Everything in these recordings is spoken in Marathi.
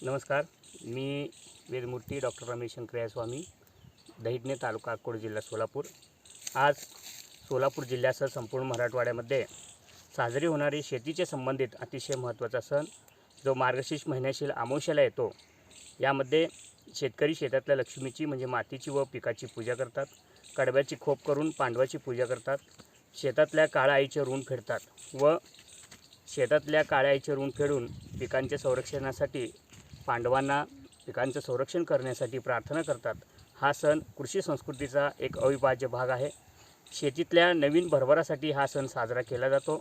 नमस्कार. मी वेदमूर्ती डॉक्टर रमेश शंकरय्या स्वामी, दहिटणे तालुका अक्कोट जिल्हा सोलापूर. आज सोलापूर जिल्ह्यासह संपूर्ण मराठवाड्यामध्ये साजरी होणारी शेतीचे संबंधित अतिशय महत्त्वाचा सण जो मार्गशीर्ष महिन्याशील अमावस्येला येतो. यामध्ये शेतकरी शेतातल्या लक्ष्मीची म्हणजे मातीची व पिकाची पूजा करतात. कडब्याची खोप करून पांडवाची पूजा करतात. शेतातल्या काळ्या आईचे ऋण फेडतात व शेतातल्या काळ्या आईचे ऋण फेडून पिकांच्या संरक्षणासाठी पांडवांना पिकांचं संरक्षण करण्यासाठी प्रार्थना करतात. हा सण कृषी संस्कृतीचा एक अविभाज्य भाग आहे. शेतीतल्या नवीन भरभरासाठी हा सण साजरा केला जातो.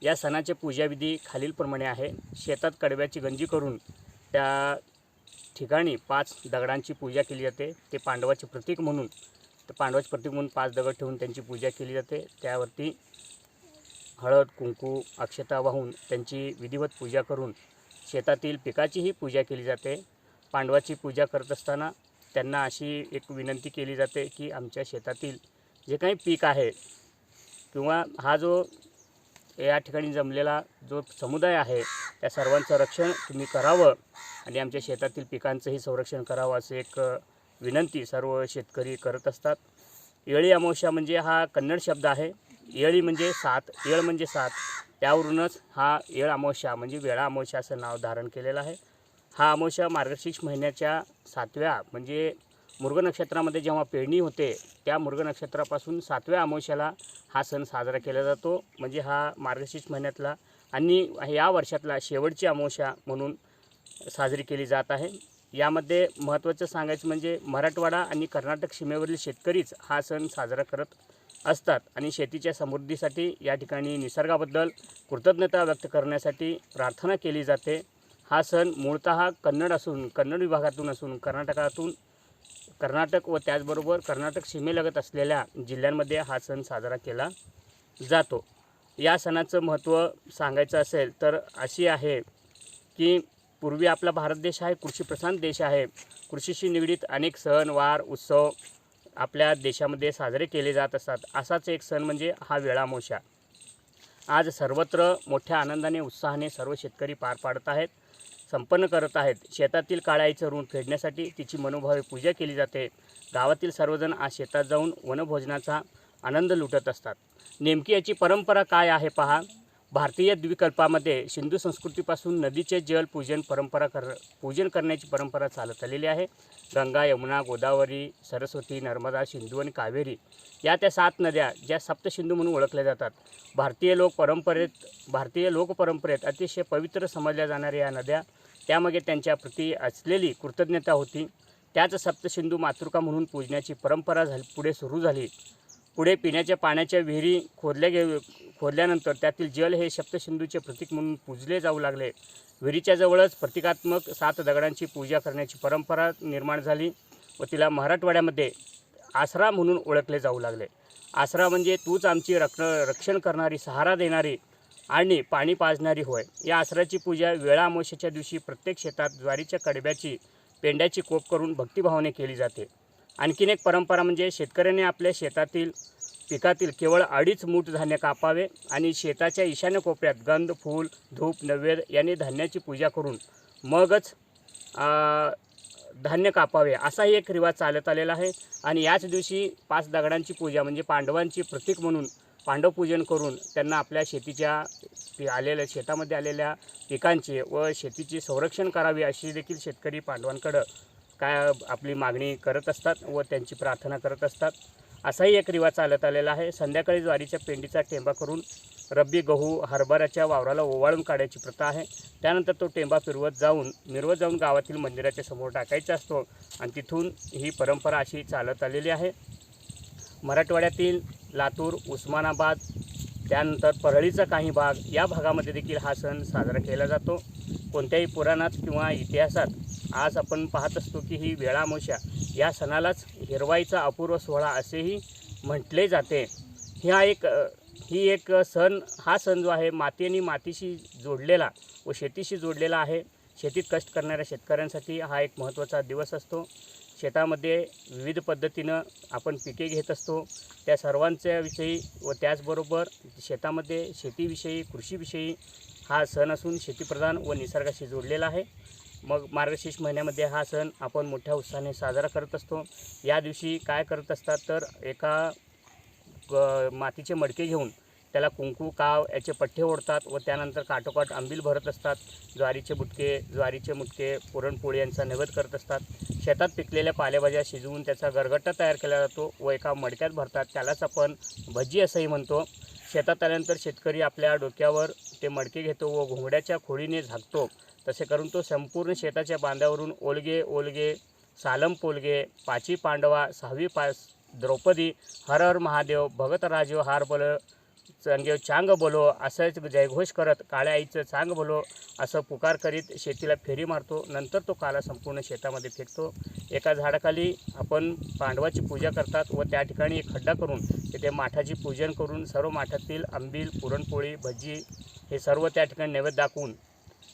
या सणाचे पूजाविधी खालीलप्रमाणे आहे. शेतात कडब्याची गंजी करून त्या ठिकाणी 5 दगडांची पूजा केली जाते. ते पांडवाचे प्रतीक म्हणून 5 दगड ठेवून त्यांची पूजा केली जाते. त्यावरती हळद कुंकू अक्षता वाहून त्यांची विधिवत पूजा करून शेतातील पिकाचीही पूजा केली जाते. पांडवाची पूजा करत असताना त्यांना अशी एक विनंती केली जाते की आमच्या शेतातील जे काही पीक आहे किंवा हा जो या ठिकाणी जमलेला जो समुदाय आहे त्या सर्वांचं रक्षण तुम्ही करावं आणि आमच्या शेतातील पिकांचंही संरक्षण करावं असं एक विनंती सर्व शेतकरी करत असतात. येळी अमावस्या म्हणजे हा कन्नड शब्द आहे. येळी म्हणजे 7, येळ म्हणजे 7, त्यावरूनच हा येळ अमावस्या म्हणजे वेळा अमावस्या असं नाव धारण केलेलं आहे. हा अमावस्या मार्गशीर्ष महिन्याच्या 7व्या म्हणजे मृग नक्षत्रामध्ये जेव्हा पेरणी होते त्या मृग नक्षत्रापासून 7व्या अमावस्याला हा सण साजरा केला जातो. म्हणजे हा मार्गशीर्ष महिन्यातला आणि या वर्षातला शेवटची अमावस्या म्हणून साजरी केली जात आहे. यामध्ये महत्त्वाचं सांगायचं म्हणजे मराठवाडा आणि कर्नाटक सीमेवरील शेतकरीच हा सण साजरा करत असतात आणि शेतीच्या समृद्धीसाठी या ठिकाणी निसर्गाबद्दल कृतज्ञता व्यक्त करण्यासाठी प्रार्थना केली जाते. हा सण मूळतः कन्नड विभागातून असून कर्नाटक व त्याचबरोबर कर्नाटक सीमेलगत असलेल्या जिल्ह्यांमध्ये हा सण साजरा केला जातो. या सणाचं महत्त्व सांगायचं असेल तर अशी आहे की पूर्वी आपला भारत देश आहे कृषीप्रधान देश आहे. कृषीशी निगडीत अनेक सण वार उत्सव आपल्या देशामध्ये साजरे केले जात असतात. असाच एक सण म्हणजे हा वेळा अमावस्या. आज सर्वत्र मोठ्या आनंदाने उत्साहाने सर्व शेतकरी पार पाडत आहेत, संपन्न करत आहेत. शेतातील काळ्या आईचं ऋण फेडण्यासाठी तिची मनोभावे पूजा केली जाते. गावातील सर्वजण आज शेतात जाऊन वनभोजनाचा आनंद लुटत असतात. नेमकी याची परंपरा काय आहे पहा. भारतीय द्वीपकल्पामध्ये सिंधू संस्कृतीपासून नदीचे जल पूजन करण्याची परंपरा चालत आलेली आहे. गंगा यमुना गोदावरी सरस्वती नर्मदा सिंधू आणि कावेरी या त्या 7 नद्या ज्या सप्तसिंधू म्हणून ओळखल्या जातात. भारतीय लोकपरंपरेत अतिशय पवित्र समजल्या जाणाऱ्या या नद्या त्यामागे त्यांच्या प्रती असलेली कृतज्ञता होती. त्याच सप्तसिंधू मातृका म्हणून पूजण्याची परंपरा पुढे सुरू झाली. पुढे पिण्याच्या पाण्याच्या विहिरी खोदल्यानंतर त्यातील जल हे सप्तसिंधूचे प्रतीक म्हणून पूजले जाऊ लागले. विहिरीच्या जवळच प्रतिकात्मक 7 दगडांची पूजा करण्याची परंपरा निर्माण झाली व तिला मराठवाड्यामध्ये आसरा म्हणून ओळखले जाऊ लागले. आसरा म्हणजे तूच आमची रक्षण करणारी, सहारा देणारी आणि पाणी पाजणारी होय. या आसराची पूजा वेळा अमावस्येच्या दिवशी प्रत्येक शेतात ज्वारीच्या कडब्याची पेंड्याची कोप करून भक्तिभावाने केली जाते. आणखीन एक परंपरा म्हणजे शेतकऱ्याने आपल्या शेतातील पिकातील केवळ 2.5 मूठ धान्य कापावे आणि शेताच्या ईशान्य कोपऱ्यात गंध फूल धूप नैवेद्य याने धान्याची पूजा करून मगच धान्य कापावे असाही एक रिवाज चालत आलेला आहे. आणि याच दिवशी 5 दगडांची पूजा म्हणजे पांडवांची प्रतीक म्हणून पांडव पूजन करून त्यांना आपल्या शेतामध्ये आलेल्या पिकांचे व शेतीचे संरक्षण करावे अशी देखील शेतकरी पांडवांकडं आपली मागणी करत असतात व त्यांची प्रार्थना करत असतात. असाही एक रिवाज चालत आलेला आहे. संध्याकाळी ज्वारीच्या पेंडीचा टेंबा करून रब्बी गहू हरभऱ्याच्या वावराला ओवाळून काढायची प्रथा आहे. त्यानंतर तो टेंबा मिरवत जाऊन गावातील मंदिराच्या समोर टाकायचा असतो आणि तिथून ही परंपरा अशी चालत आलेली आहे. मराठवाड्यातील लातूर उस्मानाबाद त्यानंतर परळीचा काही भाग या भागामध्ये देखील हा सण साजरा केला जातो. कोणत्याही पुराणात किंवा इतिहासात आज आपण पाहत असतो की ही वेळा अमावस्या या सणालाच हिरवाईचा अपूर्व सोहळा असेही म्हटले जाते. हा सण जो आहे माती आणि मातीशी जोडलेला व शेतीशी जोडलेला आहे. शेतीत कष्ट करणाऱ्या शेतकऱ्यांसाठी हा एक महत्त्वाचा दिवस असतो. शेतामध्ये विविध पद्धतीनं आपण पिके घेत असतो. त्या सर्वांच्या विषयी व त्याचबरोबर शेतामध्ये शेतीविषयी कृषीविषयी हा सण असून शेतीप्रधान व निसर्गाशी जोडलेला आहे. मग मार्गशीर्ष महिन्यामध्ये हा सण आपण मोठ्या उत्साहाने साजरा करत असतो। या दिवशी काय करत असतात तर एका मातीचे मडके घेऊन त्याला कुंकू काव याचे पठ्ठे ओढतात व त्यानंतर काठोकाठ आंबील भरत असतात। ज्वारीचे मुटके पुरणपोळी यांचा नैवेद्य करत असतात। शेतात पिकलेल्या पालेभाज्या शिजवून त्याचा गरगट्टा तयार केला जातो व एका मडक्यात भरतात, त्यालाच आपण भजी असंही म्हणतो। शेतात आल्यानंतर शेतकरी आपल्या डोक्यावर ते मडके घेतो व घोंगड्याच्या खोडीने झाकतो। तसे करून तो संपूर्ण शेताच्या बांधावरून ओलगे ओलगे सालम पोलगे पाची पांडवा सहावी द्रौपदी हर हर महादेव भगत राजो हार बोल चांगेव चांग बोलो असंच जयघोष करत काळ्या आईचं चांग बोलो असं पुकार करीत शेतीला फेरी मारतो। नंतर तो काला संपूर्ण शेतामध्ये फेकतो। एका झाडाखाली आपण पांडवाची पूजा करतात व त्या ठिकाणी एक खड्डा करून तिथे माठाची पूजन करून सर्व माठातील आंबील पुरणपोळी भजी हे सर्व त्या ठिकाणी नैवेद्य दाखवून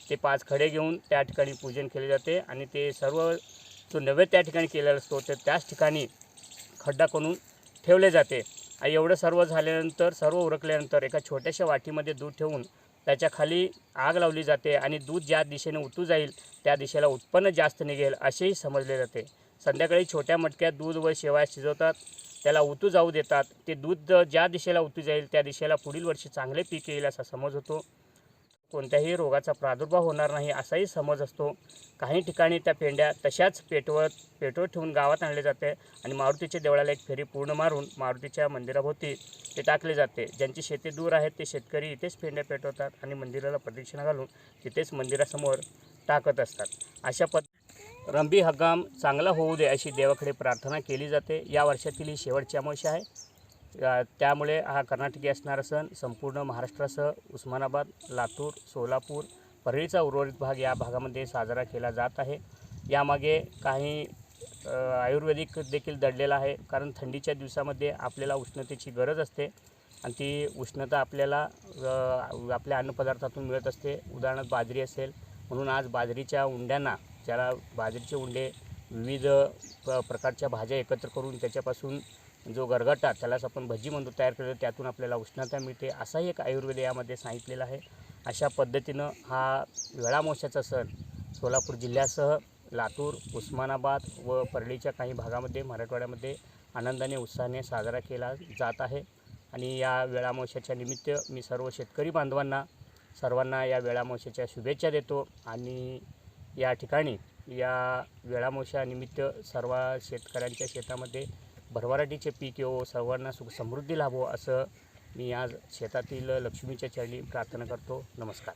ते 5 खडे घेऊन त्या ठिकाणी पूजन केले जाते आणि ते सर्व जो नैवेद्य त्या ठिकाणी केलेला असतो तर त्याच ठिकाणी खड्डा करून ठेवले जाते। एवढं सर्व झाल्यानंतर सर्व उरकल्यानंतर एका छोट्याशा वाटीमध्ये दूध ठेवून त्याच्या खाली आग लावली जाते आणि दूध ज्या दिशेने उतू जाईल त्या दिशेला उत्पन्न जास्त निघेल असेही समजले जाते। संध्याकाळी छोट्या मटक्यात दूध व शेवाळ शिजवतात, त्याला उतू जाऊ देतात। ते दूध ज्या दिशेला उतू जाईल त्या दिशेला पुढील वर्षी चांगले पीक येईल असा समज होतो। कोणत्याही रोगाचा प्रादुर्भाव होणार नाही असाही समज असतो। काही ठिकाणी त्या पेंड्या तशाच पेटवत ठेवून गावात आणले जाते आणि मारुतीच्या देवळाला एक फेरी पूर्ण मारून मारुतीच्या मंदिराभोवती ते टाकले जाते। ज्यांची शेती दूर आहेत ते शेतकरी इथेच पेंड्या पेटवतात आणि मंदिराला प्रदक्षिणा घालून तिथेच मंदिरासमोर टाकत असतात। अशा रंबी हंगाम चांगला होऊ दे अशी देवाकडे प्रार्थना केली जाते। या वर्षातील ही शेवटची अमावस्या आहे, त्यामुळे हा कर्नाटकी असणारा सण संपूर्ण महाराष्ट्रासह उस्मानाबाद, लातूर, सोलापूर, परळीचा उर्वरित भाग या भागामध्ये साजरा केला जात आहे। यामागे काही आयुर्वेदिक देखील दडलेला आहे, कारण थंडीच्या दिवसामध्ये आपल्याला उष्णतेची गरज असते आणि ती उष्णता आपल्याला आपल्या अन्नपदार्थातून मिळत असते। उदाहरणार्थ बाजरी असेल, म्हणून आज बाजरीच्या उंड्यांना, ज्याला बाजरीचे उंडे विविध प्रकारच्या भाज्या एकत्र करून त्याच्यापासून जो गरगटा त्यालाच आपण भजी म्हणतो तयार केलं, त्यातून आपल्याला उष्णता मिळते असाही एक आयुर्वेद यामध्ये सांगितलेला आहे। अशा पद्धतीनं हा वेळामोशाचा सण सोलापूर जिल्ह्यासह लातूर, उस्मानाबाद व परळीच्या काही भागामध्ये मराठवाड्यामध्ये आनंदाने उत्साहाने साजरा केला जात आहे। आणि या वेळामोशाच्या निमित्त मी सर्व शेतकरी बांधवांना सर्वांना या वेळामोशाच्या शुभेच्छा देतो आणि या ठिकाणी या वेळामोशानिमित्त सर्व शेतकऱ्यांच्या शेतामध्ये भरभराटीचे पीक येवो, सर्वांना सुख समृद्धी लाभो असं मी आज शेतातील लक्ष्मीच्या चरणी प्रार्थना करतो। नमस्कार।